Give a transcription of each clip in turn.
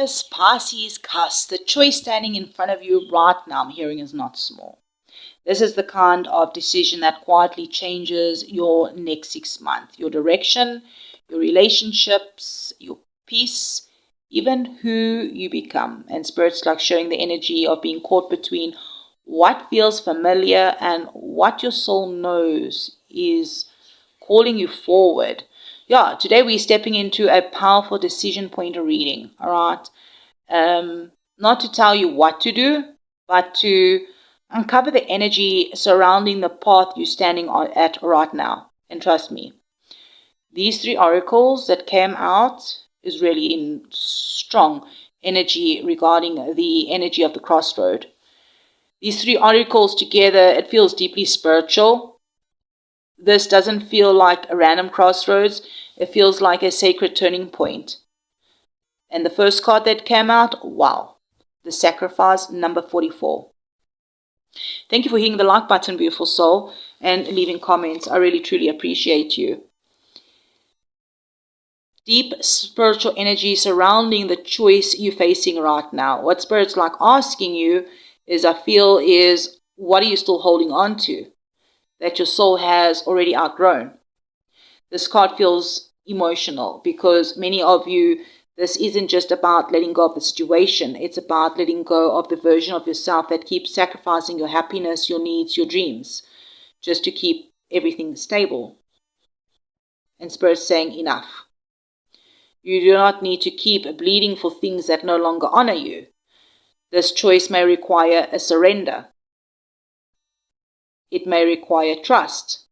Aquarius, Pisces, Cusp. The choice standing in front of you right now, I'm hearing, is not small. This is the kind of decision that quietly changes your next 6 months, your direction, your relationships, your peace, even who you become. And Spirit's like showing the energy of being caught between what feels familiar and what your soul knows is calling you forward. Yeah, today we're stepping into a powerful decision pointer reading, all right? Not to tell you what to do, but to uncover the energy surrounding the path you're standing at right now. And trust me, these 3 oracles that came out is really in strong energy regarding the energy of the crossroad. These 3 oracles together, it feels deeply spiritual. This doesn't feel like a random crossroads. It feels like a sacred turning point. And the first card that came out, wow, the sacrifice, number 44. Thank you for hitting the like button, beautiful soul, and leaving comments. I really, truly appreciate you. Deep spiritual energy surrounding the choice you're facing right now. What Spirit's like asking you is, I feel, is what are you still holding on to that your soul has already outgrown? This card feels emotional because many of you, this isn't just about letting go of the situation. It's about letting go of the version of yourself that keeps sacrificing your happiness, your needs, your dreams, just to keep everything stable. And Spirit's saying enough. You do not need to keep bleeding for things that no longer honor you. This choice may require a surrender. It may require trust.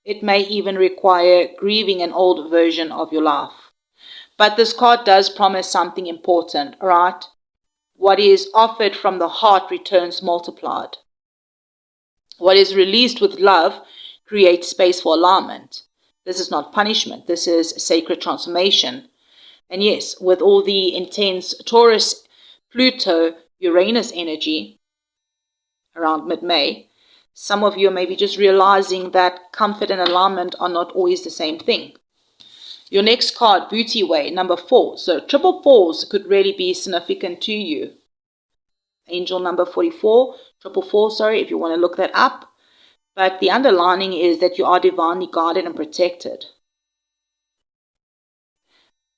It may even require grieving an old version of your life. But this card does promise something important, right? What is offered from the heart returns multiplied. What is released with love creates space for alignment. This is not punishment. This is sacred transformation. And yes, with all the intense Taurus, Pluto, Uranus energy around mid-May, some of you are maybe just realizing that comfort and alignment are not always the same thing. Your next card, Booty Way, number 4. So triple fours could really be significant to you. Angel number 44, triple four, sorry, if you want to look that up. But the underlining is that you are divinely guarded and protected.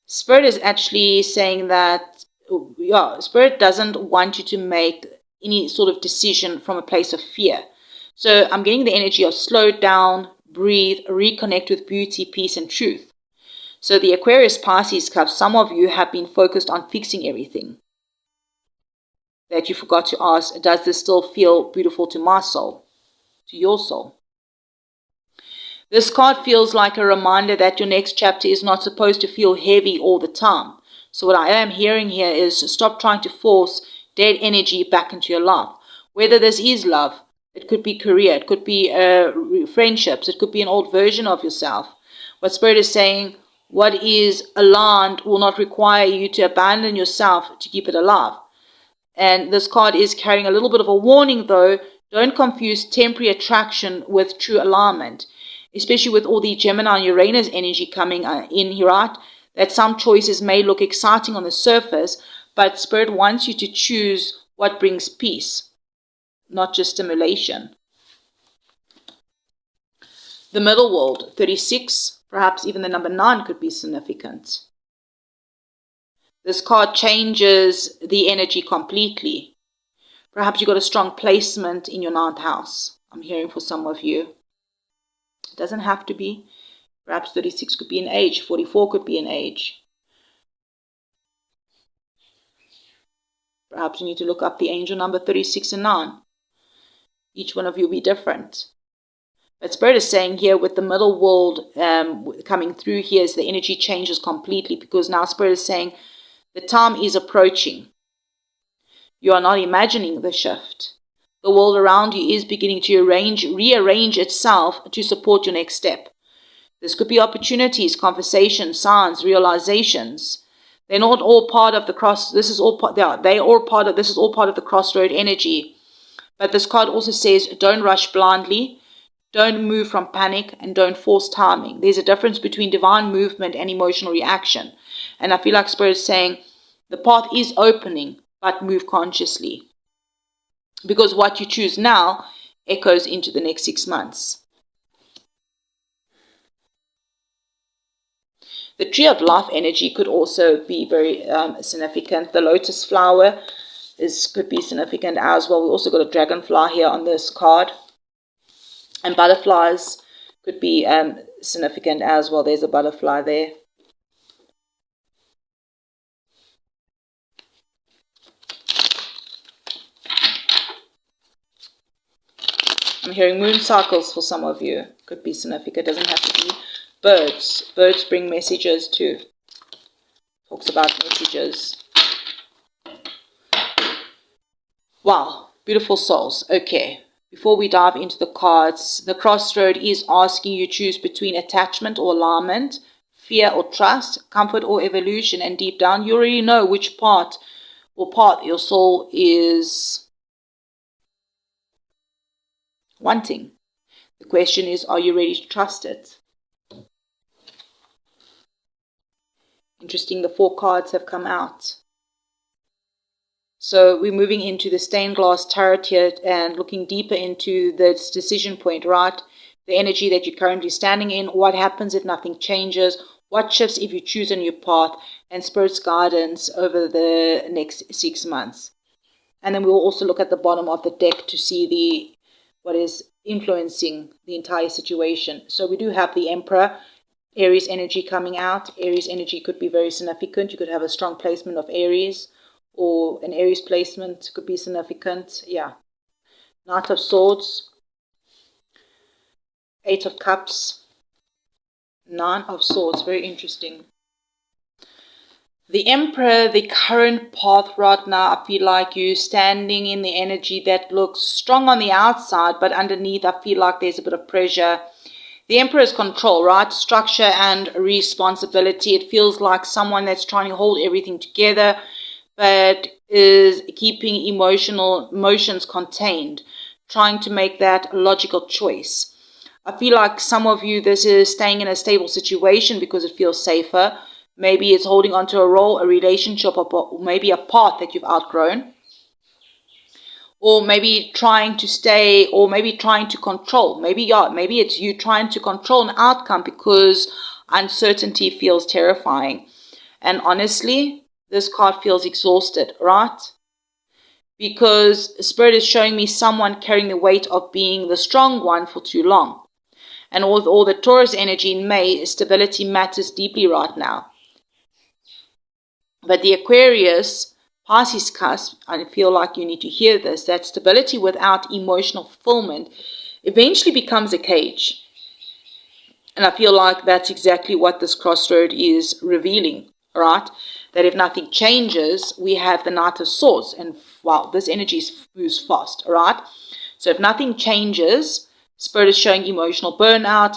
Spirit is actually saying that, Spirit doesn't want you to make any sort of decision from a place of fear. So I'm getting the energy of slow down, breathe, reconnect with beauty, peace, and truth. So the Aquarius, Pisces, Cusp, some of you have been focused on fixing everything. That you forgot to ask, does this still feel beautiful to my soul? To your soul? This card feels like a reminder that your next chapter is not supposed to feel heavy all the time. So what I am hearing here is stop trying to force dead energy back into your life. Whether this is love, it could be career, it could be friendships, it could be an old version of yourself. What Spirit is saying, what is aligned will not require you to abandon yourself to keep it alive. And this card is carrying a little bit of a warning though. Don't confuse temporary attraction with true alignment. Especially with all the Gemini and Uranus energy coming in here, right? That some choices may look exciting on the surface, but Spirit wants you to choose what brings peace, not just stimulation. The middle world, 36, perhaps even the number 9 could be significant. This card changes the energy completely. Perhaps you got a strong placement in your 9th house. I'm hearing for some of you. It doesn't have to be. Perhaps 36 could be an age. 44 could be an age. Perhaps you need to look up the angel number 36 and 9. Each one of you will be different. But Spirit is saying here with the middle world coming through here is the energy changes completely, because now Spirit is saying the time is approaching. You are not imagining the shift. The world around you is beginning to rearrange itself to support your next step. This could be opportunities, conversations, signs, realizations. They're not all part of the this is all part of the crossroad energy. But this card also says, don't rush blindly, don't move from panic, and don't force timing. There's a difference between divine movement and emotional reaction. And I feel like Spirit is saying, The path is opening, but move consciously. Because what you choose now echoes into the next 6 months. The tree of life energy could also be very significant. The lotus flower could be significant as well. We also got a dragonfly here on this card. And butterflies could be significant as well. There's a butterfly there. I'm hearing moon cycles for some of you. Could be significant. Doesn't have to be. Birds. Birds bring messages too. Talks about messages. Wow. Beautiful souls. Okay. Before we dive into the cards, the crossroad is asking you choose between attachment or alignment, fear or trust, comfort or evolution. And deep down, you already know which part or path your soul is wanting. The question is, are you ready to trust it? Interesting, the 4 cards have come out. So we're moving into the stained glass tarot here and looking deeper into this decision point, right? The energy that you're currently standing in, what happens if nothing changes, what shifts if you choose a new path, and Spirit's guidance over the next 6 months. And then we'll also look at the bottom of the deck to see what is influencing the entire situation. So we do have the Emperor, Aries energy coming out. Aries energy could be very significant. You could have a strong placement of Aries, or an Aries placement could be significant. Yeah. Knight of Swords, 8 of Cups, 9 of Swords. Very interesting. The Emperor, the current path right now, I feel like you standing in the energy that looks strong on the outside, but underneath I feel like there's a bit of pressure. The Emperor is control, right? Structure and responsibility. It feels like someone that's trying to hold everything together, but is keeping emotions contained, trying to make that logical choice. I feel like some of you, this is staying in a stable situation because it feels safer. Maybe it's holding on to a role, a relationship, or maybe a path that you've outgrown. Or maybe trying to stay, or maybe trying to control. Maybe it's you trying to control an outcome because uncertainty feels terrifying. And honestly, this card feels exhausted, right? Because Spirit is showing me someone carrying the weight of being the strong one for too long. And with all the Taurus energy in May, stability matters deeply right now. But the Aquarius, Pisces cusp, I feel like you need to hear this, that stability without emotional fulfillment eventually becomes a cage. And I feel like that's exactly what this crossroad is revealing, right? That if nothing changes, we have the Knight of Swords. And wow, this energy moves fast, right? So if nothing changes, Spirit is showing emotional burnout,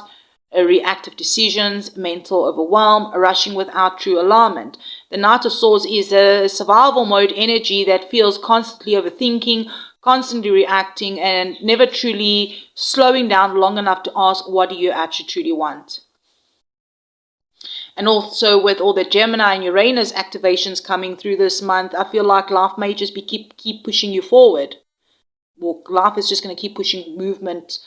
reactive decisions, mental overwhelm, rushing without true alignment. The Knight of Swords is a survival mode energy that feels constantly overthinking, constantly reacting, and never truly slowing down long enough to ask, what do you actually truly want? And also with all the Gemini and Uranus activations coming through this month, I feel like life may just keep pushing you forward. Well, life is just going to keep pushing movement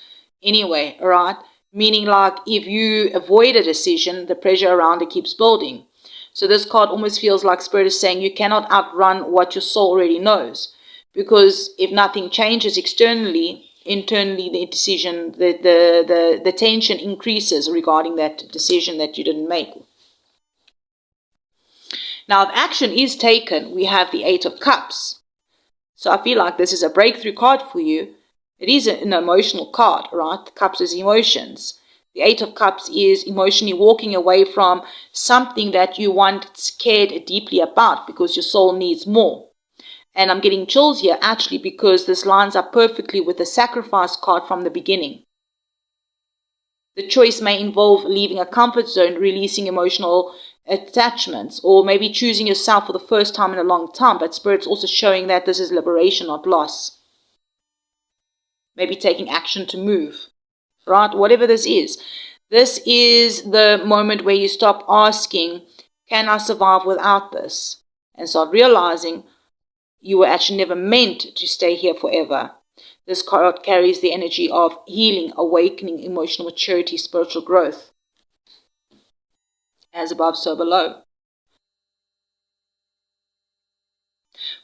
anyway, right? Meaning like if you avoid a decision, the pressure around it keeps building. So this card almost feels like Spirit is saying you cannot outrun what your soul already knows. Because if nothing changes externally, internally the decision, the tension increases regarding that decision that you didn't make. Now, if action is taken, we have the 8 of Cups. So I feel like this is a breakthrough card for you. It is an emotional card, right? The Cups is emotions. The 8 of Cups is emotionally walking away from something that you once cared deeply about because your soul needs more. And I'm getting chills here actually because this lines up perfectly with the sacrifice card from the beginning. The choice may involve leaving a comfort zone, releasing emotional attachments, or maybe choosing yourself for the first time in a long time. But Spirit's also showing that this is liberation, not loss. Maybe taking action to move, right? Whatever this is the moment where you stop asking, can I survive without this? and start realizing you were actually never meant to stay here forever. This card carries the energy of healing, awakening, emotional maturity, spiritual growth. As above, so below.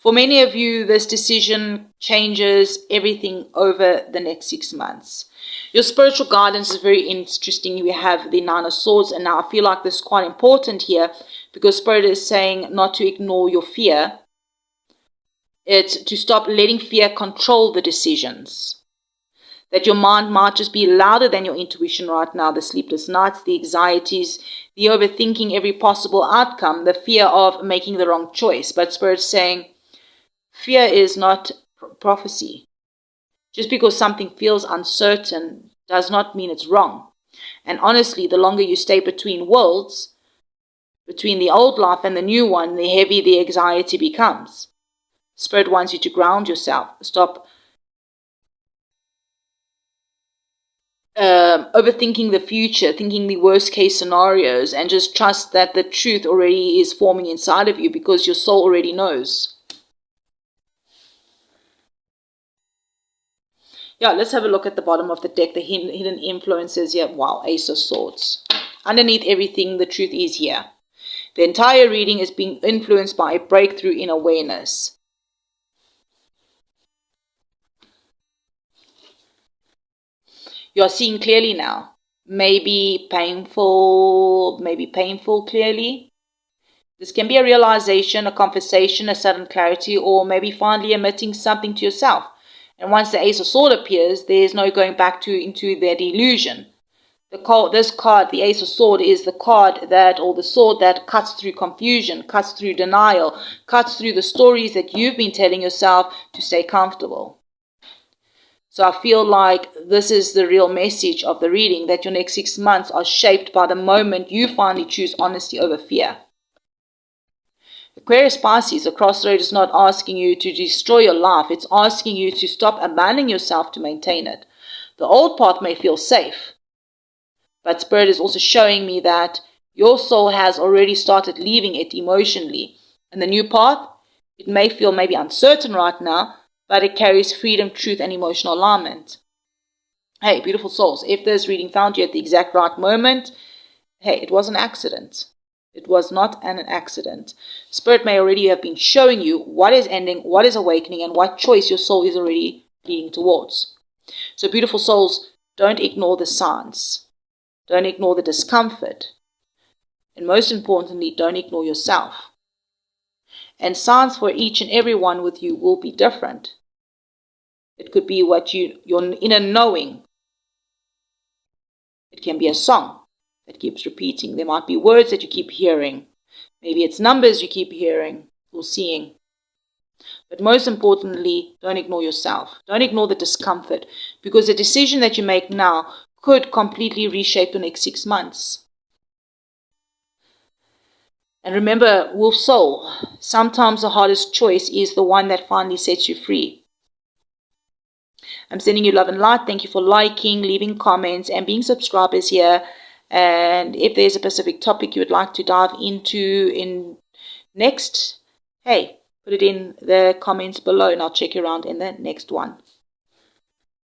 For many of you, this decision changes everything over the next 6 months. Your spiritual guidance is very interesting. We have the Nine of Swords, and now I feel like this is quite important here because Spirit is saying not to ignore your fear. It's to stop letting fear control the decisions. That your mind might just be louder than your intuition right now, the sleepless nights, the anxieties, the overthinking every possible outcome, the fear of making the wrong choice. But Spirit's saying, fear is not prophecy. Just because something feels uncertain does not mean it's wrong. And honestly, the longer you stay between worlds, between the old life and the new one, the heavier the anxiety becomes. Spirit wants you to ground yourself. Stop overthinking the future, thinking the worst case scenarios, and just trust that the truth already is forming inside of you because your soul already knows. Yeah, let's have a look at the bottom of the deck, the hidden influences here. Wow, Ace of Swords. Underneath everything, the truth is here. The entire reading is being influenced by a breakthrough in awareness. You are seeing clearly now. Maybe painful clearly. This can be a realization, a conversation, a sudden clarity, or maybe finally admitting something to yourself. And once the Ace of Swords appears, there is no going back into their delusion. This card, the Ace of Swords, is the card that, or the sword that cuts through confusion, cuts through denial, cuts through the stories that you've been telling yourself to stay comfortable. So I feel like this is the real message of the reading, that your next 6 months are shaped by the moment you finally choose honesty over fear. Aquarius Pisces, the crossroad is not asking you to destroy your life. It's asking you to stop abandoning yourself to maintain it. The old path may feel safe, but Spirit is also showing me that your soul has already started leaving it emotionally. And the new path, it may feel maybe uncertain right now, but it carries freedom, truth, and emotional alignment. Hey, beautiful souls, if this reading found you at the exact right moment, hey, it was an accident. It was not an accident. Spirit may already have been showing you what is ending, what is awakening, and what choice your soul is already leading towards. So beautiful souls, don't ignore the signs. Don't ignore the discomfort. And most importantly, don't ignore yourself. And signs for each and every one with you will be different. It could be what your inner knowing. It can be a song that keeps repeating. There might be words that you keep hearing. Maybe it's numbers you keep hearing or seeing. But most importantly, don't ignore yourself. Don't ignore the discomfort, because the decision that you make now could completely reshape the next 6 months. And remember, Wolf Soul, sometimes the hardest choice is the one that finally sets you free. I'm sending you love and light. Thank you for liking, leaving comments, and being subscribers here. And if there's a specific topic you would like to dive into next, hey, put it in the comments below and I'll check you around in the next one.